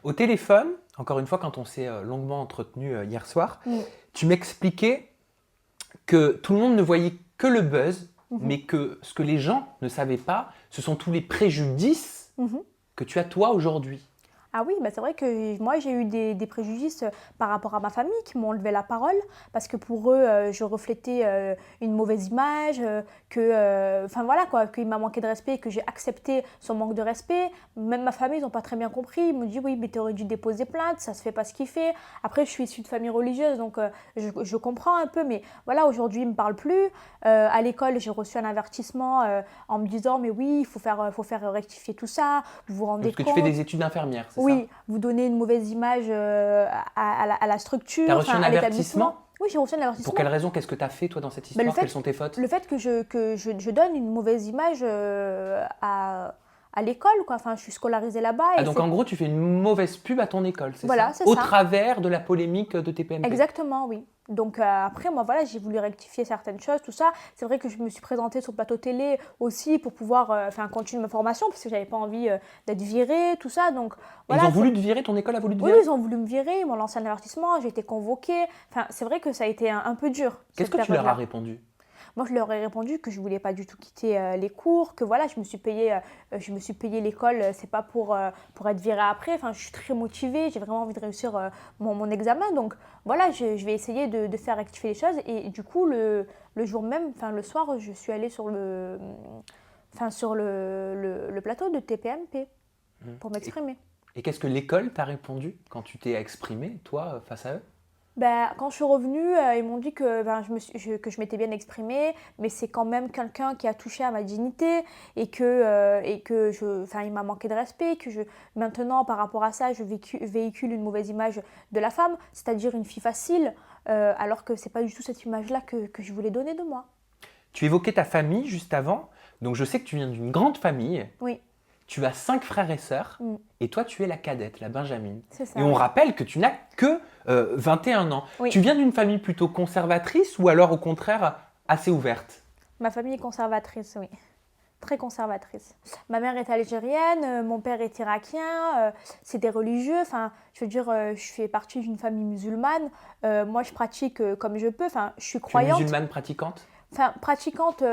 Au téléphone, encore une fois, quand on s'est longuement entretenu hier soir, Mm. tu m'expliquais que tout le monde ne voyait que le buzz, Mhm. mais que ce que les gens ne savaient pas, ce sont tous les préjudices Mhm. que tu as toi aujourd'hui. Ah oui, bah c'est vrai que moi j'ai eu des préjudices par rapport à ma famille qui m'ont enlevé la parole parce que pour eux je reflétais une mauvaise image, enfin voilà quoi, qu'il m'a manqué de respect, que j'ai accepté son manque de respect. Même ma famille ils n'ont pas très bien compris, ils m'ont dit oui mais t'aurais dû déposer plainte, ça se fait pas ce qu'il fait. Après je suis issue de famille religieuse donc je comprends un peu mais voilà aujourd'hui ils me parlent plus. À l'école j'ai reçu un avertissement en me disant mais oui faut faire rectifier tout ça, vous vous rendez Parce que tu fais compte. des études d'infirmière, c'est ça? Oui, vous donnez une mauvaise image à la Tu as structure, reçu enfin un à l'établissement. avertissement? Oui, j'ai reçu un Pour avertissement. quelle raison? Qu'est-ce que tu as fait toi dans cette Ben, histoire? Quelles sont tes fautes? le fait que je donne une mauvaise image à l'école, quoi. Enfin, je suis scolarisée là-bas Ah et donc en gros tu fais une mauvaise pub à ton école, c'est voilà, ça? c'est Au ça. travers de la polémique de TPMP. Exactement, oui. Donc après, moi, voilà, j'ai voulu rectifier certaines choses, tout ça. C'est vrai que je me suis présentée sur le plateau télé aussi pour pouvoir continuer ma formation parce que j'avais pas envie d'être virée, tout ça. Donc Et ils ont voilà, voulu te virer, ton école a voulu te oui, oui, virer? ils ont voulu me virer, ils m'ont lancé un avertissement, j'ai été convoquée. Enfin, c'est vrai que ça a été un peu dur, Qu'est-ce cette que tu leur as période-là. répondu? Moi, je leur ai répondu que je voulais pas du tout quitter les cours, que voilà, je me suis payé l'école, c'est pas pour être virée après. Enfin, je suis très motivée, j'ai vraiment envie de réussir mon examen. Donc voilà, je vais essayer de faire rectifier les choses. Et du coup, le jour même, enfin le soir, je suis allée sur le plateau de TPMP pour Et, m'exprimer. et qu'est-ce que l'école t'a répondu quand tu t'es exprimé, toi, face à eux? Ben, quand je suis revenue, ils m'ont dit que, que je m'étais bien exprimée, mais c'est quand même quelqu'un qui a touché à ma dignité enfin, il m'a manqué de respect, maintenant, par rapport à ça, je véhicule une mauvaise image de la femme, c'est-à-dire une fille facile, alors que c'est pas du tout cette image-là que je voulais donner de moi. Tu évoquais ta famille juste avant, donc je sais que tu viens d'une grande famille, Oui, tu as 5 frères et sœurs, mm, et toi tu es la cadette, la Benjamine. c'est Et ça, on oui. rappelle que tu n'as que 21 ans. Oui, Tu viens d'une famille plutôt conservatrice ou alors au contraire assez ouverte? ma famille est conservatrice, oui. Très conservatrice. Ma mère est algérienne, mon père est irakien, c'est des religieux. Enfin, je veux dire, je fais partie d'une famille musulmane. Moi, je pratique comme je peux. Enfin, je suis Tu es croyante. musulmane pratiquante? Enfin, pratiquante,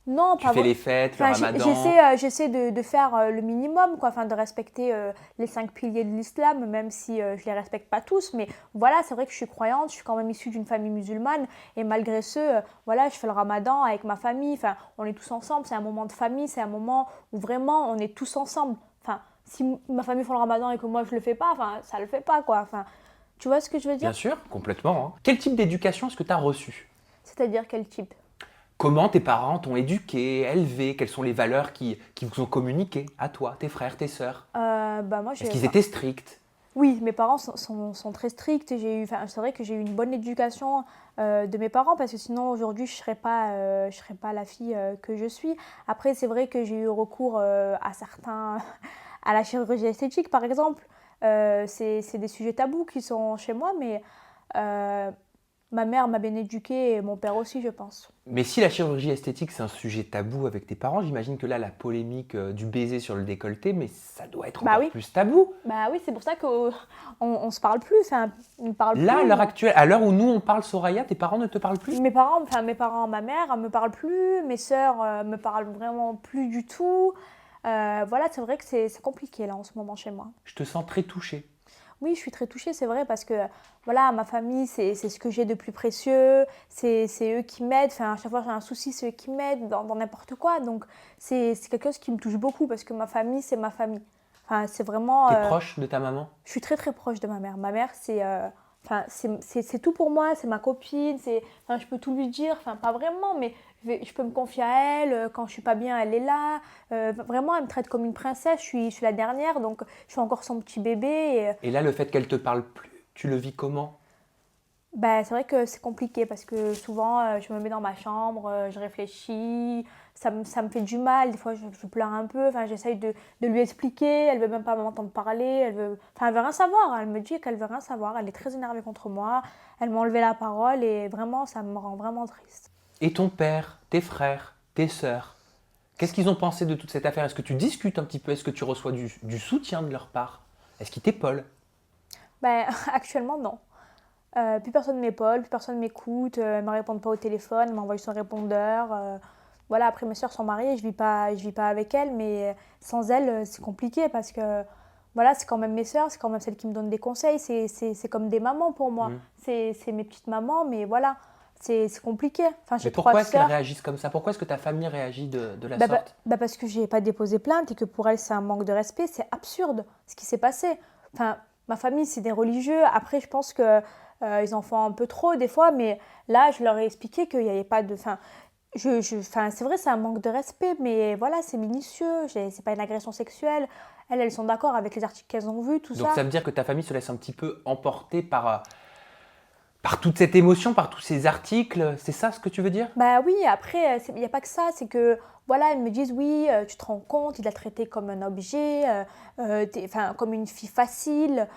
non, Tu pas fais vrai. les fêtes, le Enfin, ramadan? j'essaie de faire le minimum, quoi, enfin, de respecter les 5 piliers de l'islam, même si je les respecte pas tous. Mais voilà, c'est vrai que je suis croyante, je suis quand même issue d'une famille musulmane, et malgré ce, voilà, je fais le ramadan avec ma famille. Enfin, on est tous ensemble, c'est un moment de famille, c'est un moment où vraiment on est tous ensemble. Enfin, si ma famille fait le ramadan et que moi je le fais pas, enfin, ça le fait pas, quoi. Enfin, tu vois ce que je veux dire? Bien sûr, complètement, hein. Quel type d'éducation est-ce que tu as reçu? C'est-à-dire quel type? Comment tes parents t'ont éduqué, élevé? Quelles sont les valeurs qui vous ont communiquées à toi, tes frères, tes sœurs? Bah moi, Est-ce j'ai, qu'ils enfin, étaient stricts? oui, mes parents sont très stricts. Enfin, c'est vrai que j'ai eu une bonne éducation de mes parents parce que sinon aujourd'hui je serais pas la fille que je suis. Après, c'est vrai que j'ai eu recours à la chirurgie esthétique par exemple. C'est des sujets tabous qui sont chez moi, mais euh, ma mère m'a bien éduquée et mon père aussi, je pense. Mais si la chirurgie esthétique c'est un sujet tabou avec tes parents, j'imagine que là la polémique du baiser sur le décolleté, mais ça doit être Bah encore oui, plus tabou. bah oui, c'est pour ça qu'on se parle plus. Enfin, ils me parlent Là, à plus. l'heure actuelle, à l'heure où nous on parle Soraya, tes parents ne te parlent plus? Mes parents, ma mère, me parle plus, mes sœurs me parlent vraiment plus du tout. Voilà, c'est vrai que c'est compliqué là en ce moment chez moi. Je te sens très touchée. Oui, je suis très touchée, c'est vrai, parce que voilà, ma famille, c'est ce que j'ai de plus précieux, c'est eux qui m'aident. Enfin, à chaque fois que j'ai un souci, c'est eux qui m'aident dans n'importe quoi. Donc, c'est quelque chose qui me touche beaucoup parce que ma famille, c'est ma famille. Enfin, c'est vraiment. T'es proche de ta maman? Je suis très très proche de ma mère. Ma mère, enfin, c'est tout pour moi, c'est ma copine, enfin, je peux tout lui dire, enfin, pas vraiment, mais je peux me confier à elle, quand je suis pas bien, elle est là. Vraiment, elle me traite comme une princesse, je suis la dernière, donc je suis encore son petit bébé. Et là, le fait qu'elle te parle plus, tu le vis comment? Bah, c'est vrai que c'est compliqué parce que souvent je me mets dans ma chambre, je réfléchis, ça me fait du mal, des fois je pleure un peu, enfin, j'essaye de lui expliquer, elle veut même pas m'entendre parler, enfin, elle veut rien savoir, elle me dit qu'elle veut rien savoir, elle est très énervée contre moi, elle m'a enlevé la parole et vraiment ça me rend vraiment triste. Et ton père, tes frères, tes sœurs, qu'est-ce qu'ils ont pensé de toute cette affaire? Est-ce que tu discutes un petit peu? Est-ce que tu reçois du soutien de leur part? Est-ce qu'il t'épaule? Ben, actuellement, non. Plus personne m'épaule, plus personne m'écoute, elles ne me répondent pas au téléphone, elles m'envoient son répondeur. Voilà, après mes sœurs sont mariées, je vis pas avec elles, mais sans elles, c'est compliqué parce que voilà, c'est quand même mes sœurs, c'est quand même celles qui me donnent des conseils, c'est comme des mamans pour moi. Mm. C'est mes petites mamans, mais voilà, c'est compliqué. Enfin, Mais j'ai pourquoi 3 est-ce qu'elles sœurs. réagissent comme ça? Pourquoi est-ce que ta famille réagit de la Bah, sorte? parce que j'ai pas déposé plainte et que pour elles c'est un manque de respect, c'est absurde ce qui s'est passé. Enfin, ma famille c'est des religieux. Après, je pense que ils en font un peu trop des fois, mais là je leur ai expliqué qu'il n'y avait pas de. Enfin, enfin, c'est vrai, c'est un manque de respect, mais voilà, c'est minutieux. C'est pas une agression sexuelle. Elles sont d'accord avec les articles qu'elles ont vus, tout Donc ça. ça veut dire que ta famille se laisse un petit peu emporter par toute cette émotion, par tous ces articles. C'est ça ce que tu veux dire? Bah oui, après, il n'y a pas que ça, c'est que, voilà, elles me disent, oui, tu te rends compte, il l'a traité comme un objet, enfin, comme une fille facile,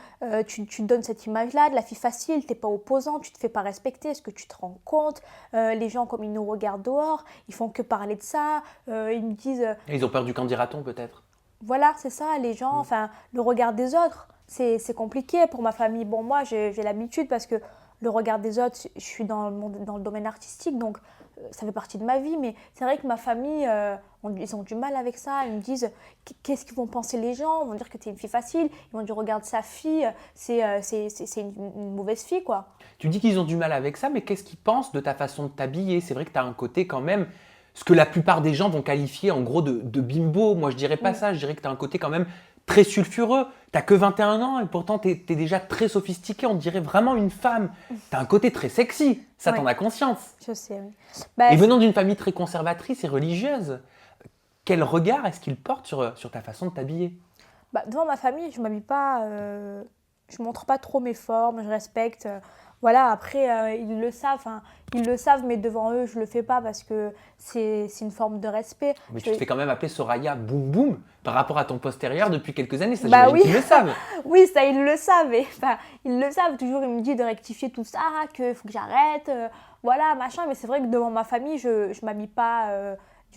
tu te donnes cette image-là de la fille facile, t'es pas opposant, tu te fais pas respecter, est-ce que tu te rends compte? Les gens, comme ils nous regardent dehors, ils font que parler de ça, ils me disent, Ils ont peur du qu'en dira-t-on peut-être? voilà, c'est ça, les gens, enfin, le regard des autres, c'est compliqué pour ma famille. Bon, moi, j'ai l'habitude parce que le regard des autres, je suis dans le domaine artistique, donc ça fait partie de ma vie. Mais c'est vrai que ma famille, ils ont du mal avec ça. Ils me disent, qu'est-ce qu'ils vont penser les gens? Ils vont dire que tu es une fille facile. Ils vont dire, regarde sa fille, c'est une mauvaise fille, quoi. Tu dis qu'ils ont du mal avec ça, mais qu'est-ce qu'ils pensent de ta façon de t'habiller? C'est vrai que tu as un côté quand même, ce que la plupart des gens vont qualifier en gros de bimbo. Moi, je dirais pas ça. Je dirais que tu as un côté quand même très sulfureux. T'as que 21 ans et pourtant tu es déjà très sophistiqué. On dirait vraiment une femme. Tu as un côté très sexy. Ça, Ouais. t'en as conscience. Je sais, oui. Bah, Et venant d'une famille très conservatrice et religieuse, quel regard est-ce qu'ils portent sur ta façon de t'habiller? bah, devant ma famille, je m'habille pas, je montre pas trop mes formes, je respecte. Voilà, après, ils le savent, mais devant eux, je le fais pas parce que c'est une forme de respect. Mais Je- tu te fais quand même appeler Soraya Boum Boum par rapport à ton postérieur depuis quelques années. Ça, Bah j'imagine oui. qu'ils le savent. Oui, ça, ils le savent. Enfin, ils le savent. Toujours, ils me disent de rectifier tout ça, qu'il faut que j'arrête, voilà, machin. Mais c'est vrai que devant ma famille, je m'habille pas.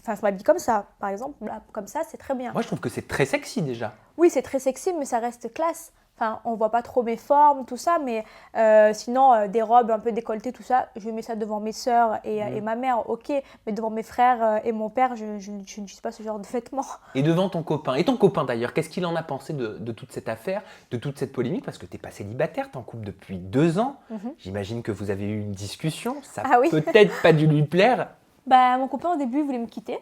Enfin, je m'habille comme ça, par exemple. Là, comme ça, c'est très bien. Moi, je trouve que c'est très sexy déjà. Oui, c'est très sexy, mais ça reste classe. Enfin, on voit pas trop mes formes, tout ça, mais sinon, des robes un peu décolletées, tout ça, je mets ça devant mes sœurs et ma mère, ok, mais devant mes frères et mon père, je n'utilise pas ce genre de vêtements. Et devant ton copain. Et ton copain d'ailleurs, qu'est-ce qu'il en a pensé de toute cette affaire, de toute cette polémique? Parce que tu n'es pas célibataire, tu es en couple depuis 2 ans. Mhm. J'imagine que vous avez eu une discussion. Ça Ah oui. peut-être pas dû lui plaire. Bah, mon copain, au début, voulait me quitter.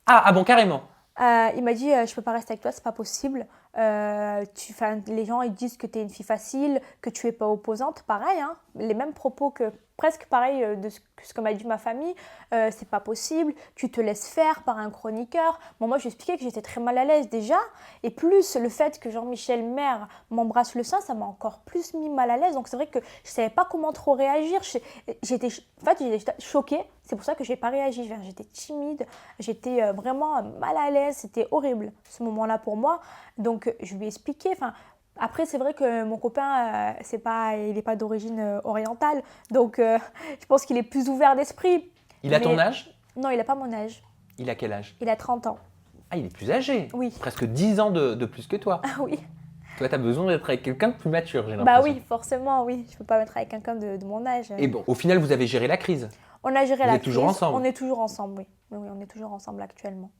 Ah bon, carrément. Il m'a dit, je peux pas rester avec toi, c'est pas possible. Les gens, ils disent que tu es une fille facile, que tu es pas opposante. Pareil, hein, les mêmes propos que presque pareil de ce que m'a dit ma famille. C'est pas possible, tu te laisses faire par un chroniqueur. Bon, moi, je lui ai expliqué que j'étais très mal à l'aise déjà. Et plus le fait que Jean-Michel Maire m'embrasse le sein, ça m'a encore plus mis mal à l'aise. Donc c'est vrai que je savais pas comment trop réagir. J'étais choquée. C'est pour ça que j'ai pas réagi. J'étais timide, j'étais vraiment mal à l'aise. C'était horrible ce moment-là pour moi. Donc je lui ai expliqué. Enfin, après, c'est vrai que mon copain, il n'est pas d'origine orientale, donc je pense qu'il est plus ouvert d'esprit. Il a ton Mais- âge? Non, il n'a pas mon âge. Il a quel âge? Il a 30 ans. Ah, il est plus âgé. Oui. Presque 10 ans de plus que toi. Ah oui. Toi, tu as besoin d'être avec quelqu'un de plus mature, j'ai Bah l'impression. oui, forcément, oui. Je ne peux pas mettre avec quelqu'un de mon âge. Et bon, au final, vous avez géré la crise. On a géré vous la êtes toujours crise. ensemble? On est toujours ensemble, oui. Oui, on est toujours ensemble actuellement.